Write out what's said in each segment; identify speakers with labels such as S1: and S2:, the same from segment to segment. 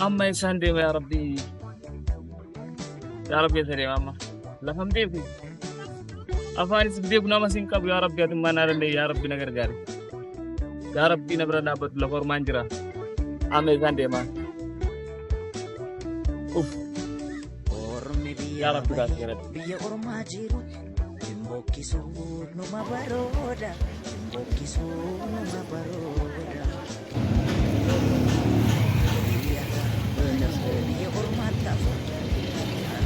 S1: أما إنسان ديما يا ربي، يا ربي سليم أما لا فهمتي في أفاني سبدي بنا مسين كاب يا ربي أتم نار اللي يا ربي نجار جاري يا ربي نبرة نابت لفور مانجرا أما إنسان ديما أوف يا ربي كاسير
S2: Biya ormaa jiru Mbokkisu numa barooda Mbokkisu numa barooda Biya ormaa tafu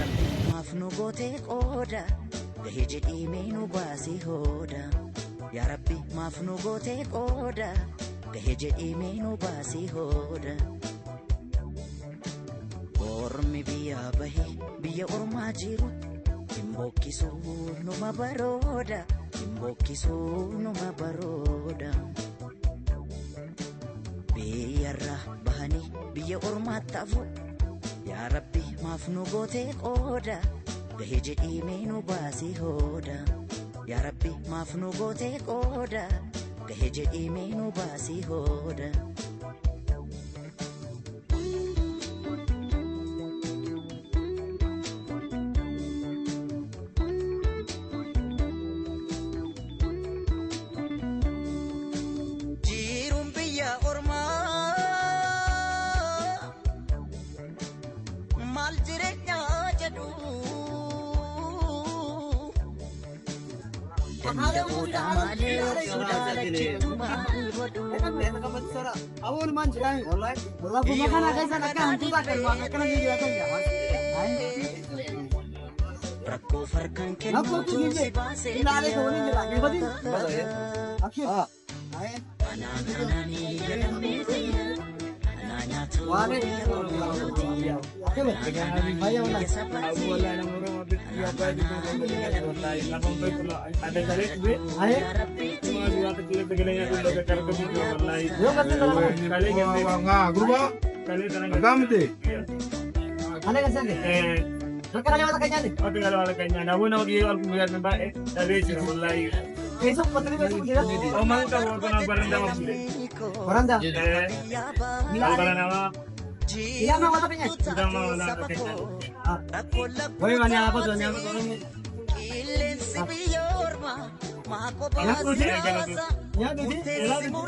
S2: Rabbi maaf nu gootee qooda Gahee jedhimee nu baasii hooda Yaa Rabbi maaf nu gootee qooda Gahee jedhimee nu baasii hooda Ormi biyya bahe biyya ormaa jiru Mbokkisu numa barooda Mbokkisu numa barooda Biyyarra bahanii biyya ormaa tafu Yaa Rabbi maaf nu gootee qooda Gahee jedhimee nu baasii hooda Yaa Rabbi maaf nu gootee qooda Gahee jedhimee nu baasii hooda
S3: أول ما نجي والله والله ما كان كذا لكان تبغى كلمة كان يجي يا
S2: Rakkoo farkaan kennu si baasee Anaanii galamee Anaa nyaatu
S3: Sekarang ada kayaknya nih.
S1: Oke kalau ada kayaknya, namun aku jual pembiayaan mbak dari sini mulai.
S3: Besok potongnya besok tidak.
S1: Oh mana tahu kalau baranda mau beli?
S3: Baranda.
S1: Baranda nama.
S3: Iya mau apa kayaknya?
S1: Sudah mau nak kayaknya.
S3: Woi mana apa tuh yang tolong? Ya tuh sih. Ya tuh sih.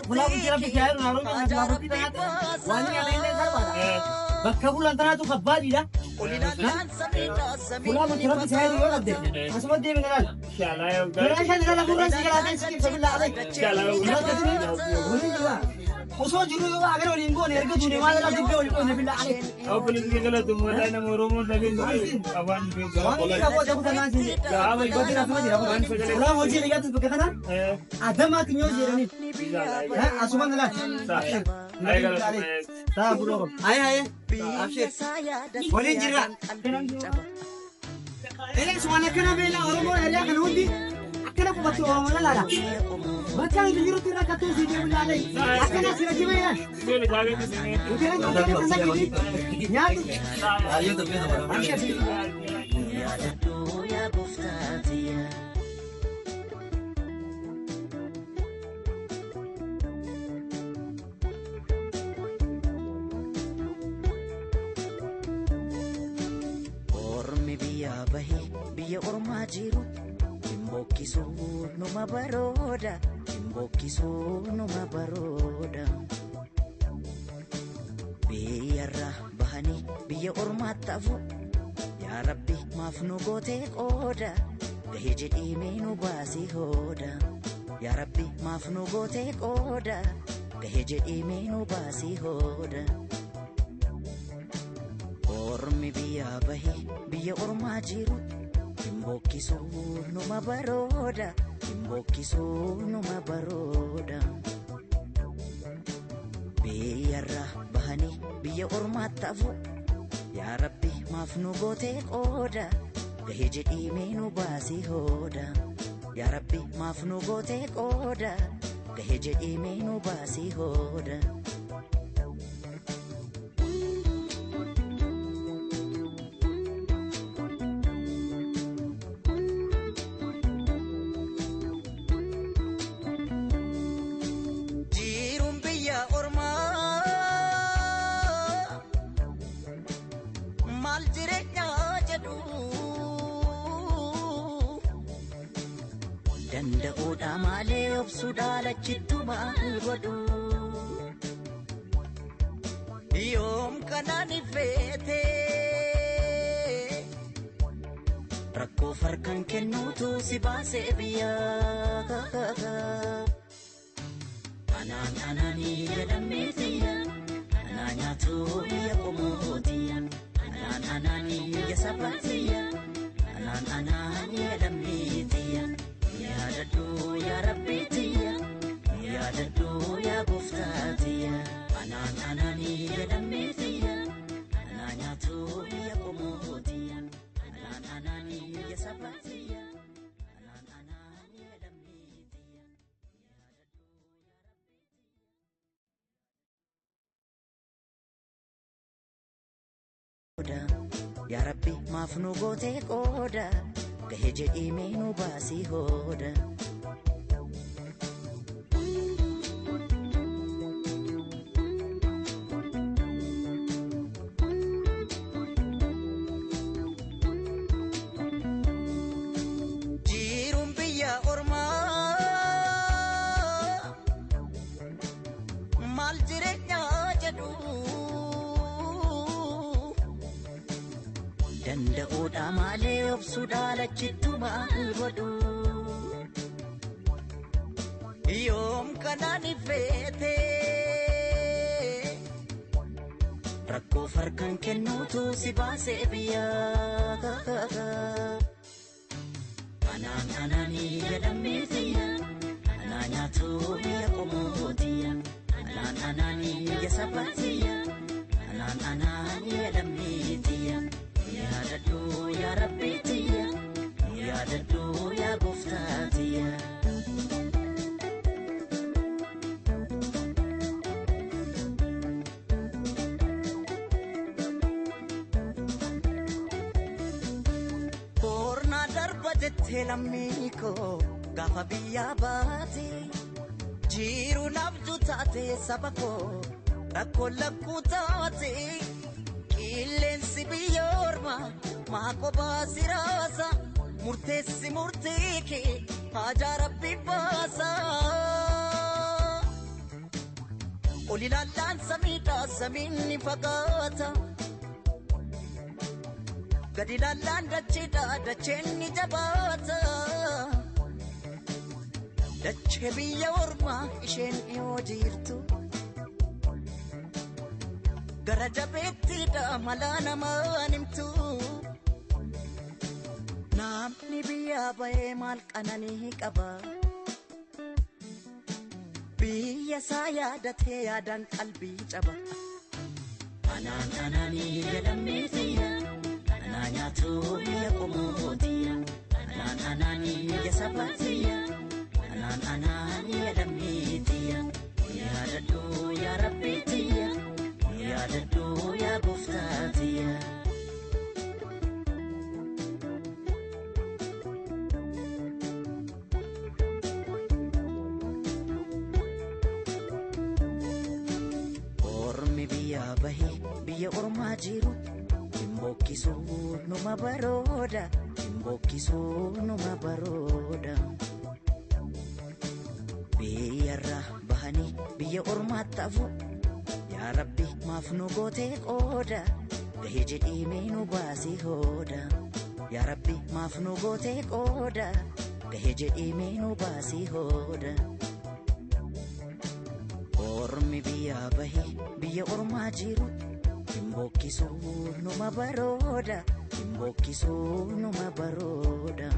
S3: Pulau kira pikir naruh kan naruh kita ya. Wani yang ini siapa? Bakka bulan tanah tu kebal ida. Pulau kira pikir saya dulu ada. Masuk dia mineral.
S1: Sialah ya udah.
S3: Kira saya dalam bulan segala ada sikit sebelah ada.
S1: Sialah udah.
S3: Boleh juga. Usah juru juga agar orang ingin ni ergo dunia mana lagi dia orang ingin bila ada.
S1: Aku pilih kalau tu mulai nama rumah lagi awan juga.
S3: Wani kita buat jago tanah sini.
S1: Apa itu
S3: Buat apa dia? Pulau hoji lihat tu betul kan? Ada mak kinyo je ni. Ha, asuman lah.
S1: Ayo kalau
S3: Dah bro. Ayo. Abshir. Boleh jira. Ini semuanya kena bela orang mau area kan undi. Kena buat orang mana lah. Baca itu juru tira katu sih dia bela lagi. Kena sih lagi mana?
S1: boleh jaga di sini.
S3: Kena kena gini. Ya.
S1: Ayo tapi nama.
S3: Abshir.
S2: Ya buftatia Ormi biyya bahe biyya ormaa jiru Mbokkisu numa barooda Mbokkisu numa barooda Biyyarra bahanii biyya ormaa tafu Yaa Rabbi maaf nu gootee qooda Gahee jedhimee nu baasii hooda Yaa Rabbi maaf nu gootee qooda Gahee jedhimee nu baasii hooda Ormi biyya bahe biyya ormaa jiru Mbokkisu numa barooda Mbokkisu numa barooda Biyyarra bahanii biyya ormaa tafu Yaa Rabbi maaf nu gootee qooda Gahee jedhimee nu baasii hooda Yaa Rabbi maaf nu gootee qooda Gahee jedhimee nu baasii hooda danda'uudha malee obsuudha lachittu maal godhu yoom kanaan ifeete rakkoo farkan kennuutu si baasee biyyaa anaani jedhamneetiya anaa nyaatu biyya qomootiya anaani jasabaatiya anaani jedhamneetiya yaadadhu yaa rabbiitiya yaadadhu yaa gooftaatiya anaani jedhamneetiya anaa nyaatu biyya qomootiya anaani jasabaatiya anaani jedhamneetiya Ya Rabbi maaf nu gootee qooda gahee jedhii mee nu baasii hooda jiruun biyya ormaa maal jireenyaa jedhu danda'uudha malee obsuudha lachittu maal godhu yoom kanaan ifeete rakkoo farkan kennuutu si baasee biyyaa anaani jedhamneetiya anaa nyaatu biyya qomootiya anaani jasabaatiya anaani jedhamneetiya yaadadhu yaa rabbiitiya yaadadhu yaa gooftaatiya Bornaa darba jettee lammii koo gaafa biyyaa baate jiru nabdu taate saba koo rakkoo lakkuu taate qilleensi biyya ormaa maako baasiraasa murteessi murtii kee haajaa rabbi baasa ol ilaallaan samiidhaa samiin ni fagaata gad ilaallaan dacheedhaa dacheen ni jabaata dachee biyya ormaa isheen dhiyoo jirtu gara jabeettiidha malaa namaan himtu namni biyyaa bahee maal qananii qaba biyya isaa yaadatee yaadaan qalbii caba anaani jedhamneetiya anaa nyaatu biyya qomootiya anaani jasabaatiya anaani jedhamneetiya yaadadhu yaa rabbiitiya yaadadhu yaa gooftaatiya ormi biyyaa bahee biyya ormaa jiru himbokkisuu numa barooda himbokkisuu numa barooda biyyarraa bahanii biyya ormaatti hafu yaa rabbi maaf nu gootee qooda gahee jedhii mee nu baasii hooda yaa rabbi maaf nu gootee qooda gahee jedhii mee nu baasii hooda ormi biyyaa bahee biyya ormaa jiru himbokkisuu numa barooda himbokkisuu numa barooda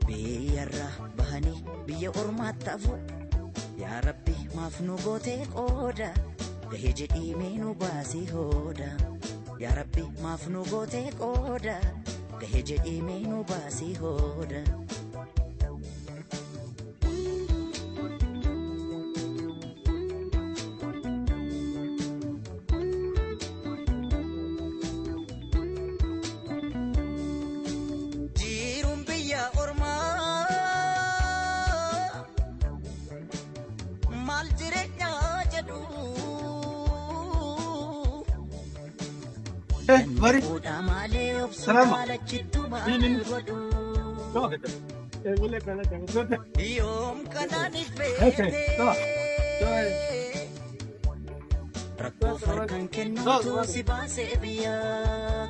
S2: biyyarraa bahanii biyya ormaatti hafu yaa rabbi maaf nu gootee qooda gahee jedhii mee nu baasii hooda yaa rabbi maaf nu gootee qooda gahee jedhii mee nu baasii hooda jiruun biyya ormaa maal jireenyaa jedhu
S3: Mari.
S2: danda'uudha malee obsuudha lachittu maal godhu Yoom kanaan ifeete rakkoo farkan kennuutu si baasee biyyaa.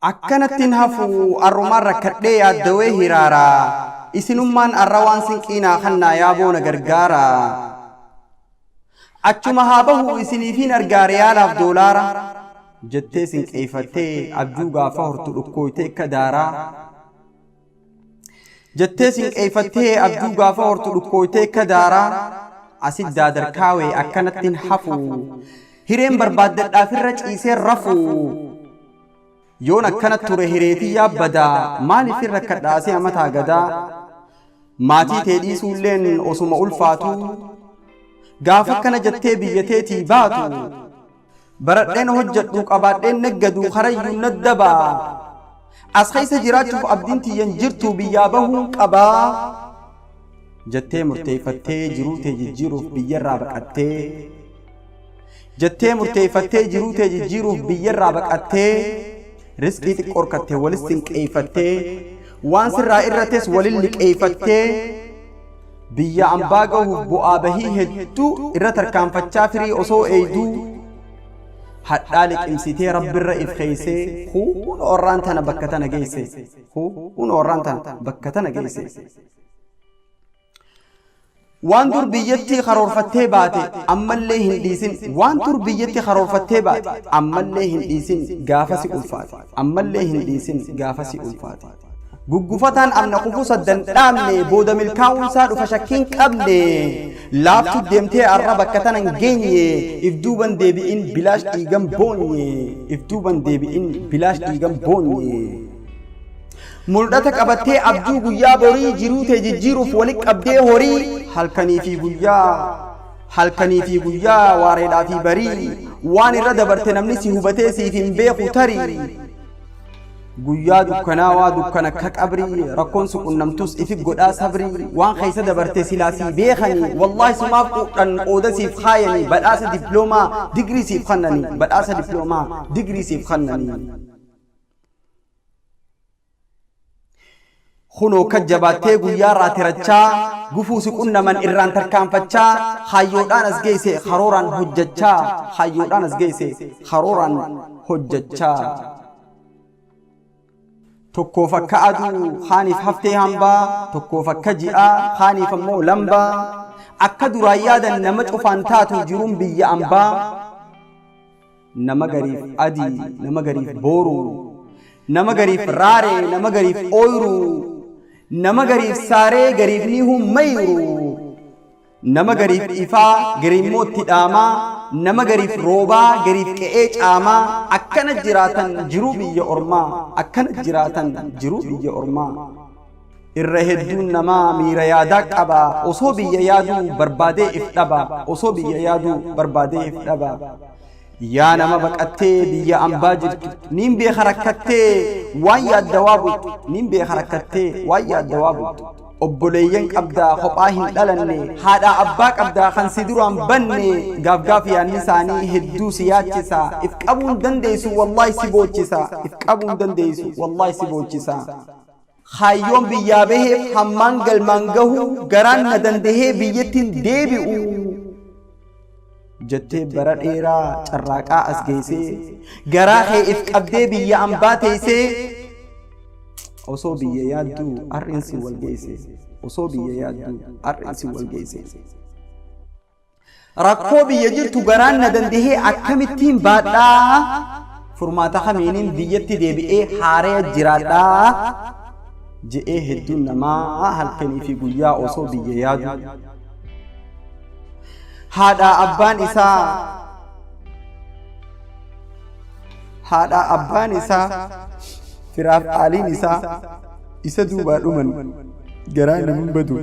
S4: Akkanattiin hafu arrumaan rakkadhee yaaddawee hiraara isinummaan arrawaan sinqiinaa kannaa yaaboona gargaara achuma haa bahu isiniifiin argaare yaalaaf doolaara jettee sinqeeffattee abjuu gaafa hortu dhukkooytee akka daaraa jettee sinqeeffattee abjuu gaafa hortu dhukkooytee akka daaraa asit daadarkaawee akkanattiin hafu hireen barbaaddadhaafirra ciisee rafu yoon akkanat ture hireetii yaabbadaa maaliif irra kadhaasee amataa gadaa maatii tee dhiisuulleen osuma ulfaatu gaafa akkana jettee biyyateetii baatu baradheen hojjedhu qabaadheen neggaduu karayyuun naddabaa as keessa jiraachuuf abdiin tiyyan jirtu biyyaa bahuun qabaa jettee murteeffattee jiruu tee jijjiiruuf biyyarraa baqattee jettee murteeffattee jiruu tee jijjiiruuf biyyarraa baqattee riskii xiqqoorkattee walis sinqeeffattee waan sirraa irrates walin liqeeffattee biyya ambaa gahuuf bu'aa bahii hedduu irra tarkaanfachaa firii osoo eeyduu hadhaa liqimsitee rabbirra if keeysee kun orraan tana bakka tana geesse kun orraan tana bakka tana geesse waan dur biyyatti karoorfattee baate ammallee hin dhiisin waan dur biyyatti karoorfattee baate ammallee hin dhiisin gaafa si ulfaate ammallee hin dhiisin gaafa si ulfaate guggufataan amna kufu saddan dhaamne booda milkaa'uunsaa dhufa shakkiin qabne laaftu deemtee arra bakka tana hin geenye if duuban deebi'in bilaash dhiigan boonye if duuban deebi'in bilaash dhiigan boonye mul'ata qabattee abjuu guyyaa borii jiruu tee jijjiiruuf walitti qabdee horii halkanii fi guyyaa waareedhaa fi barii waan irra dabarte namni si hubatee siif hin beeku tarii guyyaa dukkanaa waa dukkan akka qabrii rakkoon si qunnamtus ifi godhaa sabrii waan keessa dabarte silaa si beekanii wallaahi sumaaf qudhan qooda siif kaayanii badhaasa diploomaa digrii siif kannanii badhaasa diploomaa digrii siif kannanii kunoo kajjabaattee guyyaa raatirachaa gufuu si qunnaman irraan tarkaanfachaa hayyoodhaan as geesse karooraan hojjechaa hayyoodhaan as geesse karooraan hojjechaa tokkoof akka aduu haaniif haftee hambaa tokkoof akka ji'aa haaniif ammoo lambaa akka duraan yaadan nama cufaan taatu jiruun biyya ambaa nama gariif adii nama gariif booruu nama gariif raaree nama gariif ooyruu nama gariif saaree gariif ni hummayru nama gariif ifaa gariimootti dhaamaa nama gariif roobaa gariif qe'ee caamaa akkana jiraatan jiruu biyya ormaa akkana jiraatan jiruu biyya ormaa irra hedduun namaa miira yaadaa qaba osoo biyya yaaduu barbaadee if dhaba osoo biyya yaaduu barbaadee if dhaba yaa nama baqattee biyya ambaa jirtu nin beeka rakkattee waan yaaddawaa bultu nin beeka rakkattee waan yaaddawaa bultu obboleeyyan qabdaa kophaa hin dhalanne haadhaa abbaa qabdaa kan si duraan banne gaafgaaf yaanni isaanii hedduu si yaachisa if qabuun dandeessu wallaahi si boochisa if qabuun dandeessu wallaahi si boochisa hayyoon biyyaa baheef hammaan galmaan gahu garaan na dandahee biyyattiin deebi'u jettee bara dheeraa carraaqaa as geessee garaa kee if qabdee biyya ambaa teessee osoo biyya yaadduu arrinsi wal geesse osoo biyya yaadduu arrinsi wal geesse rakkoo biyya jirtu garaan na dandahee akkamittiin baadhaa furmaata kamiiniin biyyatti deebi'ee haaree jiraadhaa je'ee hedduun namaa halkanii fi guyyaa osoo biyya yaadu haadha abbaan isaa firaaf aaliin isaa isa duubaa dhuman garaa naman badu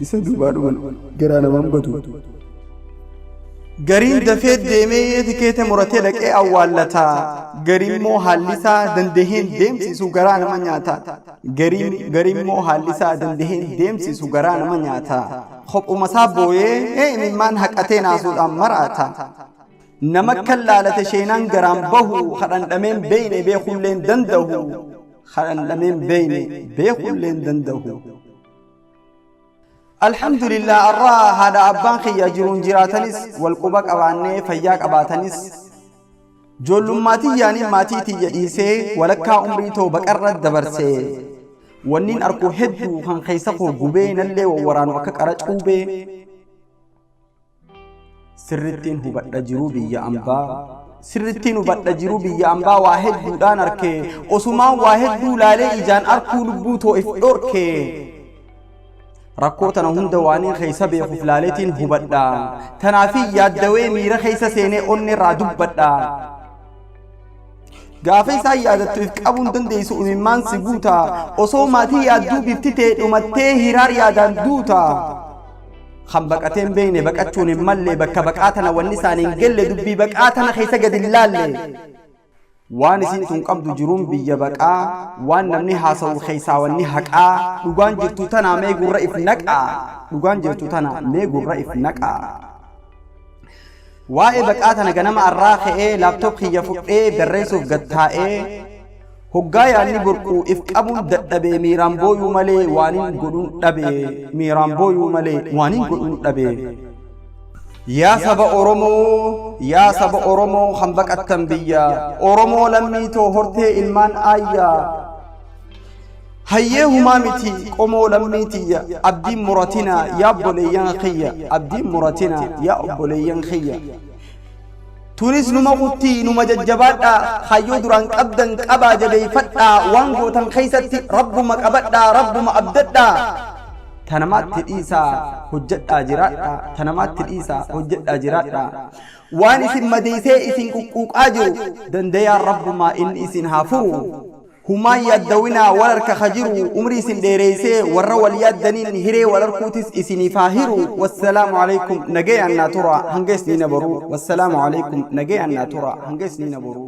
S4: isa duubaa dhuman garaa naman badu gariin dafee deemee tikeete muratee dhaqee awwaallata gariin moo haallisaa dandaheen deemsisu garaa nama nyaata gariin moo haallisaa dandaheen deemsisu garaa nama nyaata kophuma isaa booyee imimmaan haqatee naasuudhaan maraata nama kan laalate sheenaan garaan bahu kadhandhameen beeyne beekulleen dandahu kadhandhameen beeyne beekulleen dandahu alhamdulillah arraa haadha abbaan kiyya jiruun jiraatanis walquba qabaannee fayyaa qabaatanis joollummatii yaanii maatii tiyya dhiisee walakkaa umrii too baqarra dabarsee wanniin arkuu hedduu kan keessa koo gubee nallee wawwaraanu akka qara cuubee sirrittiin hubadha jiruu biyya ambaa sirrittiin hubadha jiruu biyya ambaa waa hedduudhaan arkee osumaan waa hedduu laalee ijaan arkuu lubbuu too if dhorkee rakkoo tana hunda waaniin keessa beekuuf laaleetiin hubadha tanaafii yaaddawee miira keessa seenee onne irraa dubbadha gaafa isaa yaadattu if qabuun dandeessu imimmaan si guuta osoo maatii yaadduu biftitee dhumattee hiraar yaadaan duuta kan baqateen beeyne baqachuun hin malle bakka baqaa tana wanni isaaniin gelle dubbii baqaa tana keessa gad hin laalle waan isin tun qabdu jiruun biyya baqaa waan namni haasa'u keessaa wanni haqaa dhugaan jirtu tana mee gurra if naqaa dhugaan jirtu tana mee gurra if naqaa waa'ee baqaa tana ganama arraa ka'ee laaptoop kiyya fudhee barreessuuf gattaa'ee hoggaa yaanni burquu if qabuun dadhabee miiraan booyuu malee waaniin godhuun dhabee miiraan booyuu malee waaniin godhuun dhabee yaa saba oromoo kan baqattan biyya oromoo lammii too hortee ilmaan aayyaa hayyee humaa miti qomoo lammii tiyya abdiin muratina yaa obboleeyyan kiyya abdiin muratina yaa obboleeyyan kiyya tunis numa quttii numa jajjabaadha hayyoo duraan qabdan qabaa jabeeyfadha waan gootan keeysatti rabbuma qabadha rabbuma abdadha tanamaatti dhiisaa hojjedhaa jiraadha tanamaatti dhiisaa hojjedhaa jiraadha waan isin madeeysee isin quqquuqaa jiru dandayaan rabbumaa inni isin haa furu humaan yaaddawinaa wal harka kajiru umrii isin dheereysee warra wal yaaddaniin hiree wal harkuutis isiniif haa hiru wassalaamu alaykum nagayaan naa tura hanga isniina boruu wassalaamu alaykum nagayaan naa tura hanga isniina boruu